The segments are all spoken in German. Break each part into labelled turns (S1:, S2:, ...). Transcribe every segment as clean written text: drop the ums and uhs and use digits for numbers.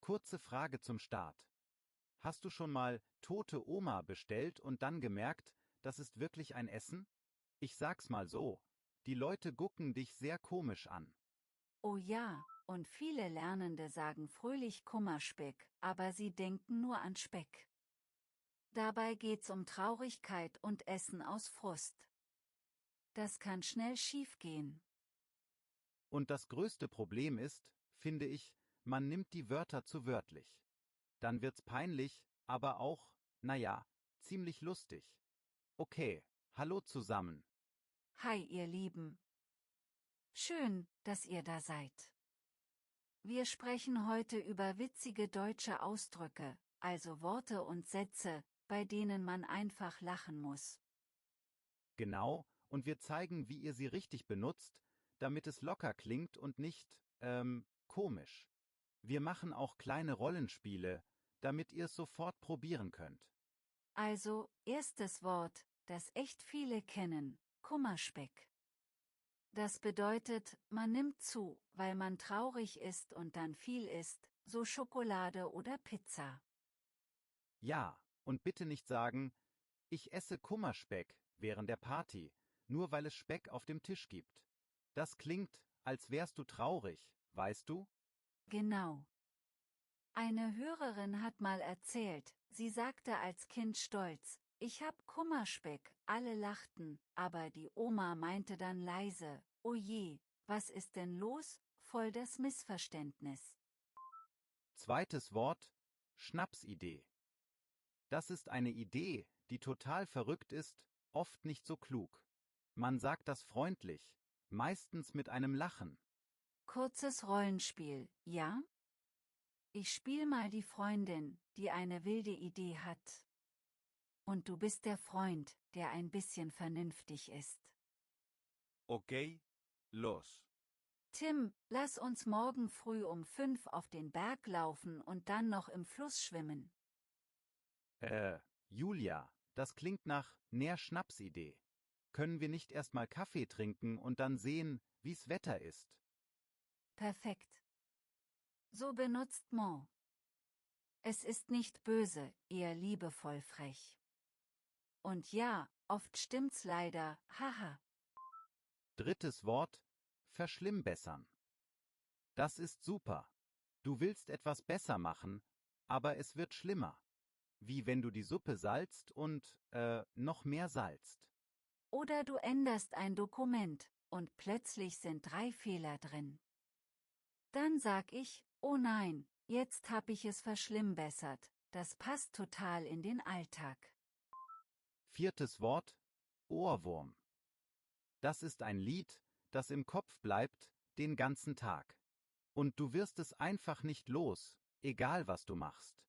S1: Kurze Frage zum Start. Hast du schon mal tote Oma bestellt und dann gemerkt, das ist wirklich ein Essen? Ich sag's mal so, die Leute gucken dich sehr komisch an.
S2: Oh ja, und viele Lernende sagen fröhlich Kummerspeck, aber sie denken nur an Speck. Dabei geht's um Traurigkeit und Essen aus Frust. Das kann schnell schiefgehen.
S1: Und das größte Problem ist, finde ich, man nimmt die Wörter zu wörtlich. Dann wird's peinlich, aber auch, naja, ziemlich lustig. Okay, hallo zusammen.
S2: Hi ihr Lieben. Schön, dass ihr da seid. Wir sprechen heute über witzige deutsche Ausdrücke, also Worte und Sätze, bei denen man einfach lachen muss.
S1: Genau, und wir zeigen, wie ihr sie richtig benutzt, damit es locker klingt und nicht, komisch. Wir machen auch kleine Rollenspiele, damit ihr es sofort probieren könnt.
S2: Also, erstes Wort, das echt viele kennen, Kummerspeck. Das bedeutet, man nimmt zu, weil man traurig ist und dann viel isst, so Schokolade oder Pizza.
S1: Ja, und bitte nicht sagen, ich esse Kummerspeck während der Party, nur weil es Speck auf dem Tisch gibt. Das klingt, als wärst du traurig, weißt du?
S2: Genau. Eine Hörerin hat mal erzählt, sie sagte als Kind stolz, ich hab Kummerspeck, alle lachten, aber die Oma meinte dann leise, oh je, was ist denn los, voll das Missverständnis.
S1: Zweites Wort, Schnapsidee. Das ist eine Idee, die total verrückt ist, oft nicht so klug. Man sagt das freundlich, meistens mit einem Lachen.
S2: Kurzes Rollenspiel, ja? Ich spiel mal die Freundin, die eine wilde Idee hat. Und du bist der Freund, der ein bisschen vernünftig ist.
S3: Okay, los.
S2: Tim, lass uns morgen früh um 5 auf den Berg laufen und dann noch im Fluss schwimmen.
S1: Julia, das klingt nach ner Schnapsidee. Können wir nicht erst mal Kaffee trinken und dann sehen, wie's Wetter ist?
S2: Perfekt. So benutzt Mo. Es ist nicht böse, eher liebevoll frech. Und ja, oft stimmt's leider, haha.
S1: Drittes Wort, verschlimmbessern. Das ist super. Du willst etwas besser machen, aber es wird schlimmer. Wie wenn du die Suppe salzt und, noch mehr salzt.
S2: Oder du änderst ein Dokument, und plötzlich sind 3 Fehler drin. Dann sag ich, oh nein, jetzt hab ich es verschlimmbessert, das passt total in den Alltag.
S1: Viertes Wort, Ohrwurm. Das ist ein Lied, das im Kopf bleibt, den ganzen Tag. Und du wirst es einfach nicht los, egal was du machst.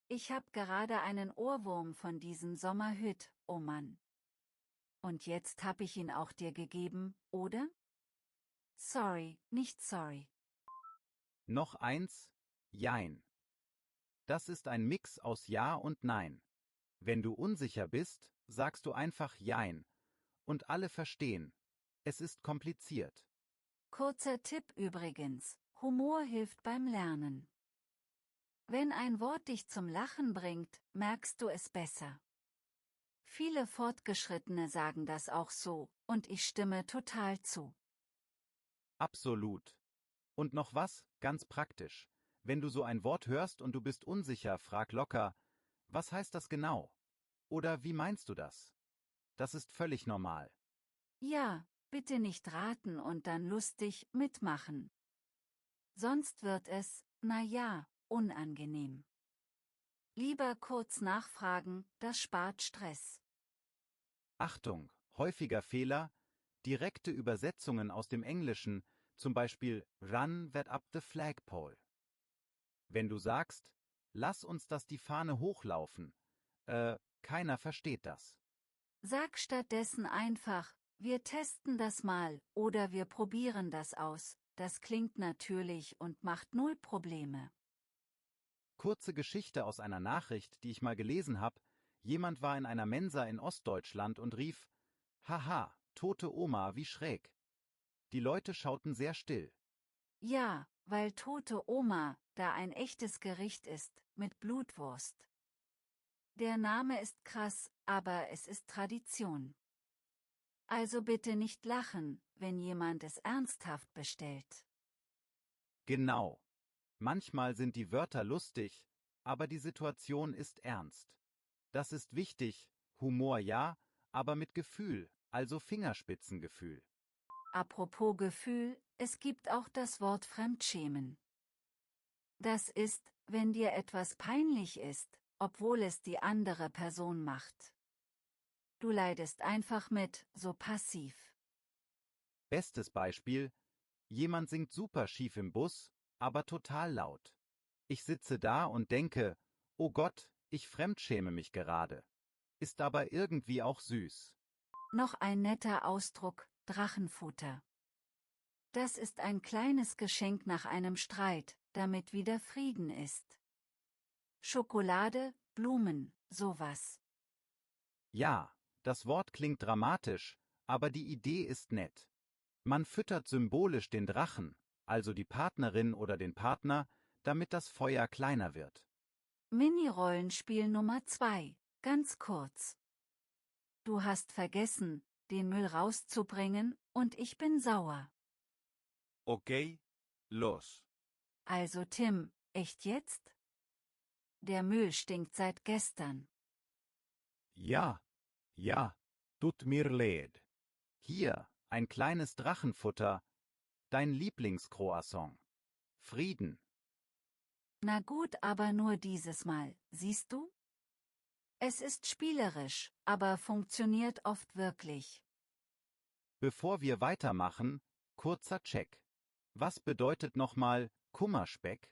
S2: Ich hab gerade einen Ohrwurm von diesem Sommerhüt, oh Mann. Und jetzt hab ich ihn auch dir gegeben, oder? Sorry, nicht sorry.
S1: Noch eins, Jein. Das ist ein Mix aus Ja und Nein. Wenn du unsicher bist, sagst du einfach Jein. Und alle verstehen. Es ist kompliziert.
S2: Kurzer Tipp übrigens, Humor hilft beim Lernen. Wenn ein Wort dich zum Lachen bringt, merkst du es besser. Viele Fortgeschrittene sagen das auch so, und ich stimme total zu.
S1: Absolut. Und noch was, ganz praktisch. Wenn du so ein Wort hörst und du bist unsicher, frag locker, was heißt das genau? Oder wie meinst du das? Das ist völlig normal.
S2: Ja, bitte nicht raten und dann lustig mitmachen. Sonst wird es, na ja, unangenehm. Lieber kurz nachfragen, das spart Stress.
S1: Achtung, häufiger Fehler, direkte Übersetzungen aus dem Englischen, zum Beispiel Run that up the flagpole. Wenn du sagst, lass uns das die Fahne hochlaufen, keiner versteht das.
S2: Sag stattdessen einfach, wir testen das mal oder wir probieren das aus. Das klingt natürlich und macht null Probleme.
S1: Kurze Geschichte aus einer Nachricht, die ich mal gelesen habe. Jemand war in einer Mensa in Ostdeutschland und rief, Haha, tote Oma, wie schräg. Die Leute schauten sehr still.
S2: Ja, weil tote Oma da ein echtes Gericht ist, mit Blutwurst. Der Name ist krass, aber es ist Tradition. Also bitte nicht lachen, wenn jemand es ernsthaft bestellt.
S1: Genau. Manchmal sind die Wörter lustig, aber die Situation ist ernst. Das ist wichtig, Humor ja, aber mit Gefühl, also Fingerspitzengefühl.
S2: Apropos Gefühl, es gibt auch das Wort Fremdschämen. Das ist, wenn dir etwas peinlich ist, obwohl es die andere Person macht. Du leidest einfach mit, so passiv.
S1: Bestes Beispiel: Jemand singt super schief im Bus, aber total laut. Ich sitze da und denke, oh Gott, ich fremdschäme mich gerade. Ist aber irgendwie auch süß.
S2: Noch ein netter Ausdruck, Drachenfutter. Das ist ein kleines Geschenk nach einem Streit, damit wieder Frieden ist. Schokolade, Blumen, sowas.
S1: Ja, das Wort klingt dramatisch, aber die Idee ist nett. Man füttert symbolisch den Drachen, also die Partnerin oder den Partner, damit das Feuer kleiner wird.
S2: Mini-Rollenspiel Nummer 2, ganz kurz. Du hast vergessen, den Müll rauszubringen, und ich bin sauer.
S3: Ok, los.
S2: Also Tim, echt jetzt? Der Müll stinkt seit gestern.
S4: Ja, ja, tut mir leid.
S1: Hier, ein kleines Drachenfutter, dein Lieblingscroissant. Frieden.
S2: Na gut, aber nur dieses Mal, siehst du? Es ist spielerisch, aber funktioniert oft wirklich.
S1: Bevor wir weitermachen, kurzer Check. Was bedeutet nochmal Kummerspeck?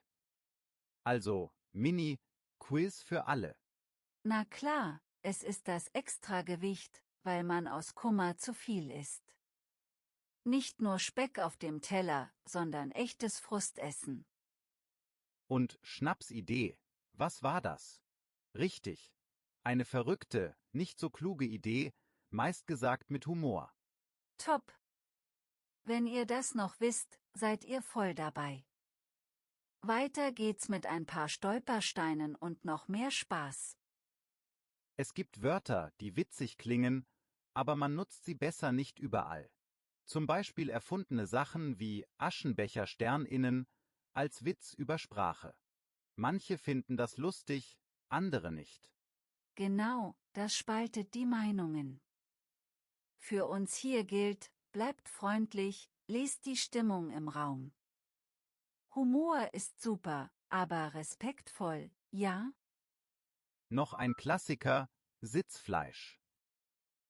S1: Also, Mini-Quiz für alle.
S2: Na klar, es ist das Extragewicht, weil man aus Kummer zu viel isst. Nicht nur Speck auf dem Teller, sondern echtes Frustessen.
S1: Und Schnapsidee. Was war das? Richtig. Eine verrückte, nicht so kluge Idee, meist gesagt mit Humor.
S2: Top! Wenn ihr das noch wisst, seid ihr voll dabei. Weiter geht's mit ein paar Stolpersteinen und noch mehr Spaß.
S1: Es gibt Wörter, die witzig klingen, aber man nutzt sie besser nicht überall. Zum Beispiel erfundene Sachen wie AschenbechersternInnen als Witz über Sprache. Manche finden das lustig, andere nicht.
S2: Genau, das spaltet die Meinungen. Für uns hier gilt, bleibt freundlich, lest die Stimmung im Raum. Humor ist super, aber respektvoll, ja?
S1: Noch ein Klassiker, Sitzfleisch.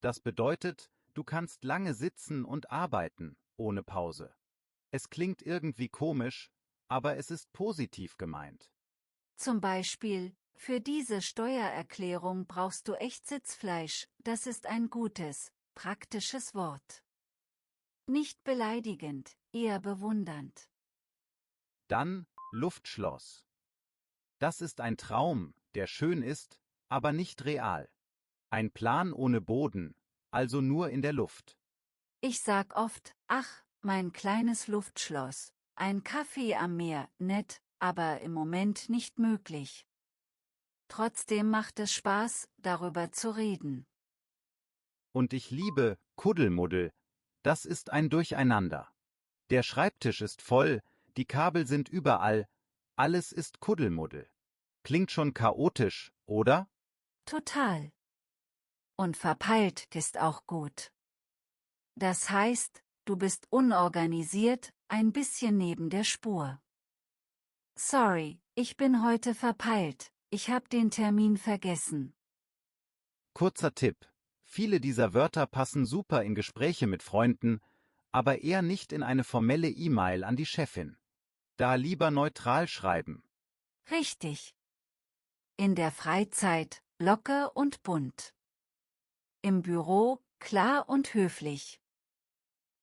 S1: Das bedeutet, du kannst lange sitzen und arbeiten, ohne Pause. Es klingt irgendwie komisch, aber es ist positiv gemeint.
S2: Zum Beispiel, für diese Steuererklärung brauchst du echt Sitzfleisch, das ist ein gutes, praktisches Wort. Nicht beleidigend, eher bewundernd.
S1: Dann Luftschloss. Das ist ein Traum, der schön ist, aber nicht real. Ein Plan ohne Boden, also nur in der Luft.
S2: Ich sag oft, ach, mein kleines Luftschloss, ein Kaffee am Meer, nett, aber im Moment nicht möglich. Trotzdem macht es Spaß, darüber zu reden.
S1: Und ich liebe Kuddelmuddel. Das ist ein Durcheinander. Der Schreibtisch ist voll, die Kabel sind überall, alles ist Kuddelmuddel. Klingt schon chaotisch, oder?
S2: Total. Und verpeilt ist auch gut. Das heißt, du bist unorganisiert, ein bisschen neben der Spur. Sorry, ich bin heute verpeilt, ich hab den Termin vergessen.
S1: Kurzer Tipp. Viele dieser Wörter passen super in Gespräche mit Freunden, aber eher nicht in eine formelle E-Mail an die Chefin. Da lieber neutral schreiben.
S2: Richtig. In der Freizeit, locker und bunt. Im Büro, klar und höflich.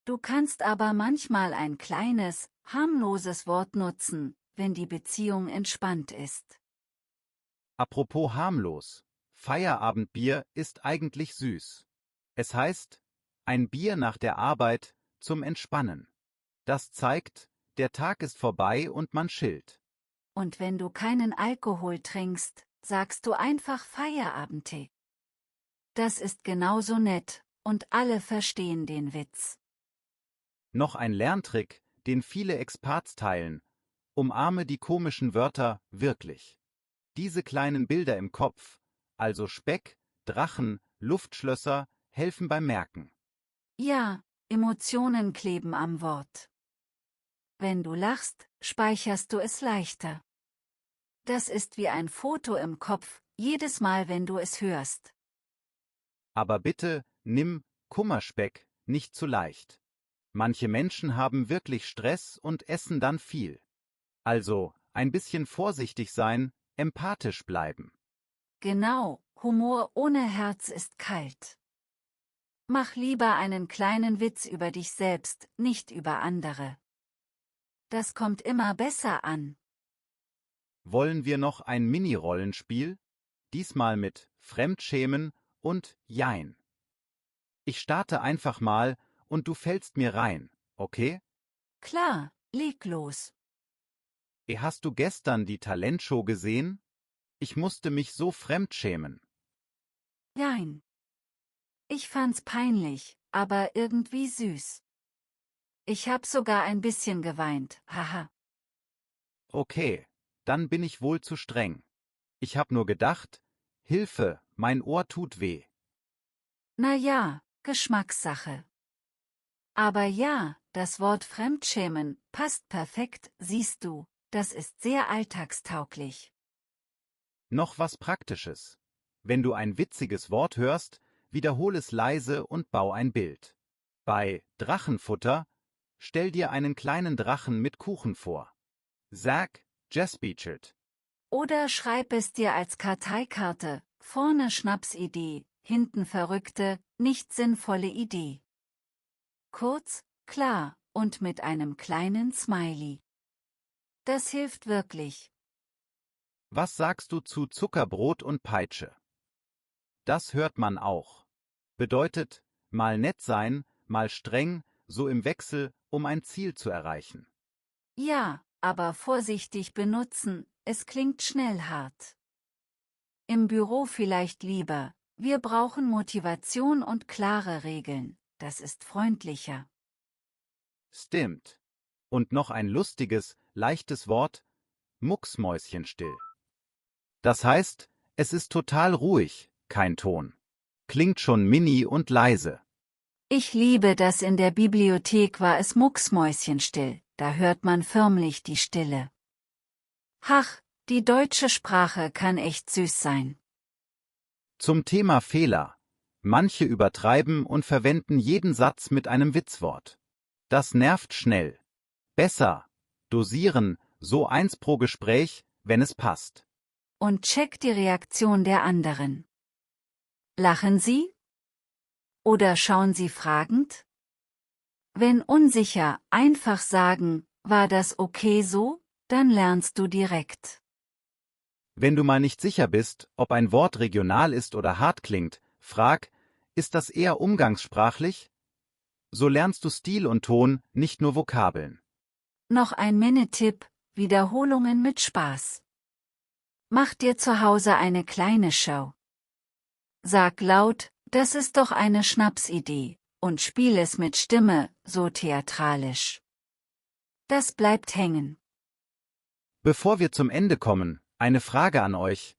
S2: Du kannst aber manchmal ein kleines, harmloses Wort nutzen, wenn die Beziehung entspannt ist.
S1: Apropos harmlos. Feierabendbier ist eigentlich süß. Es heißt, ein Bier nach der Arbeit zum Entspannen. Das zeigt, der Tag ist vorbei und man chillt.
S2: Und wenn du keinen Alkohol trinkst, sagst du einfach Feierabendtee. Das ist genauso nett, und alle verstehen den Witz.
S1: Noch ein Lerntrick, den viele Experts teilen: Umarme die komischen Wörter wirklich. Diese kleinen Bilder im Kopf, also Speck, Drachen, Luftschlösser, helfen beim Merken.
S2: Ja, Emotionen kleben am Wort. Wenn du lachst, speicherst du es leichter. Das ist wie ein Foto im Kopf, jedes Mal, wenn du es hörst.
S1: Aber bitte, nimm Kummerspeck nicht zu leicht. Manche Menschen haben wirklich Stress und essen dann viel. Also, ein bisschen vorsichtig sein, empathisch bleiben.
S2: Genau, Humor ohne Herz ist kalt. Mach lieber einen kleinen Witz über dich selbst, nicht über andere. Das kommt immer besser an.
S1: Wollen wir noch ein Mini-Rollenspiel? Diesmal mit Fremdschämen und Jein. Ich starte einfach mal und du fällst mir rein, okay?
S2: Klar, leg los.
S1: Hast du gestern die Talentshow gesehen? Ich musste mich so fremdschämen.
S2: Jein. Ich fand's peinlich, aber irgendwie süß. Ich hab sogar ein bisschen geweint, haha.
S1: Okay, dann bin ich wohl zu streng. Ich hab nur gedacht, Hilfe, mein Ohr tut weh.
S2: Na ja, Geschmackssache. Aber ja, das Wort Fremdschämen passt perfekt, siehst du, das ist sehr alltagstauglich.
S1: Noch was Praktisches. Wenn du ein witziges Wort hörst, wiederhol es leise und bau ein Bild. Bei Drachenfutter stell dir einen kleinen Drachen mit Kuchen vor. Sag Jaspichet.
S2: Oder schreib es dir als Karteikarte, vorne Schnapsidee, hinten verrückte, nicht sinnvolle Idee. Kurz, klar und mit einem kleinen Smiley. Das hilft wirklich.
S1: Was sagst du zu Zuckerbrot und Peitsche? Das hört man auch. Bedeutet, mal nett sein, mal streng, so im Wechsel, um ein Ziel zu erreichen.
S2: Ja, aber vorsichtig benutzen, es klingt schnell hart. Im Büro vielleicht lieber, wir brauchen Motivation und klare Regeln, das ist freundlicher.
S1: Stimmt. Und noch ein lustiges, leichtes Wort: Mucksmäuschenstill. Das heißt, es ist total ruhig, kein Ton. Klingt schon mini und leise.
S2: Ich liebe das, in der Bibliothek war es mucksmäuschenstill, da hört man förmlich die Stille. Ach, die deutsche Sprache kann echt süß sein.
S1: Zum Thema Fehler. Manche übertreiben und verwenden jeden Satz mit einem Witzwort. Das nervt schnell. Besser dosieren, so eins pro Gespräch, wenn es passt.
S2: Und check die Reaktion der anderen. Lachen Sie? Oder schauen Sie fragend? Wenn unsicher, einfach sagen, war das okay so? Dann lernst du direkt.
S1: Wenn du mal nicht sicher bist, ob ein Wort regional ist oder hart klingt, frag: Ist das eher umgangssprachlich? So lernst du Stil und Ton, nicht nur Vokabeln.
S2: Noch ein Minitipp: Wiederholungen mit Spaß. Mach dir zu Hause eine kleine Show. Sag laut, das ist doch eine Schnapsidee, und spiel es mit Stimme, so theatralisch. Das bleibt hängen.
S1: Bevor wir zum Ende kommen, eine Frage an euch.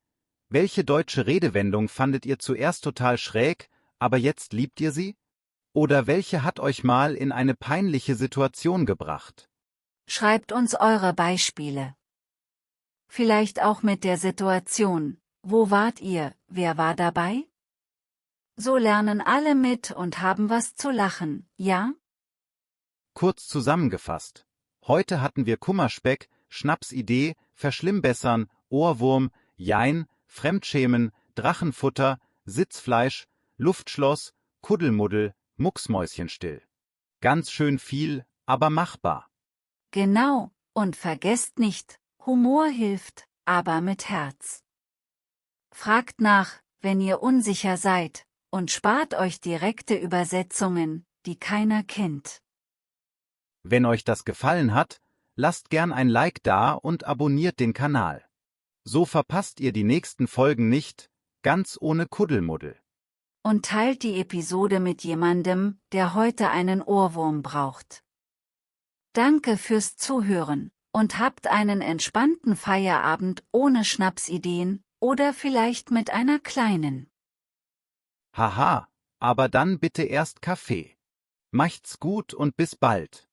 S1: Welche deutsche Redewendung fandet ihr zuerst total schräg, aber jetzt liebt ihr sie? Oder welche hat euch mal in eine peinliche Situation gebracht?
S2: Schreibt uns eure Beispiele. Vielleicht auch mit der Situation: Wo wart ihr, wer war dabei? So lernen alle mit und haben was zu lachen, ja?
S1: Kurz zusammengefasst. Heute hatten wir Kummerspeck, Schnapsidee, Verschlimmbessern, Ohrwurm, Jein, Fremdschämen, Drachenfutter, Sitzfleisch, Luftschloss, Kuddelmuddel, Mucksmäuschenstill. Ganz schön viel, aber machbar.
S2: Genau, und vergesst nicht, Humor hilft, aber mit Herz. Fragt nach, wenn ihr unsicher seid, und spart euch direkte Übersetzungen, die keiner kennt.
S1: Wenn euch das gefallen hat, Lasst gern ein Like da und abonniert den Kanal. So verpasst ihr die nächsten Folgen nicht, ganz ohne Kuddelmuddel.
S2: Und teilt die Episode mit jemandem, der heute einen Ohrwurm braucht. Danke fürs Zuhören und habt einen entspannten Feierabend ohne Schnapsideen oder vielleicht mit einer kleinen.
S1: Haha, aber dann bitte erst Kaffee. Macht's gut und bis bald.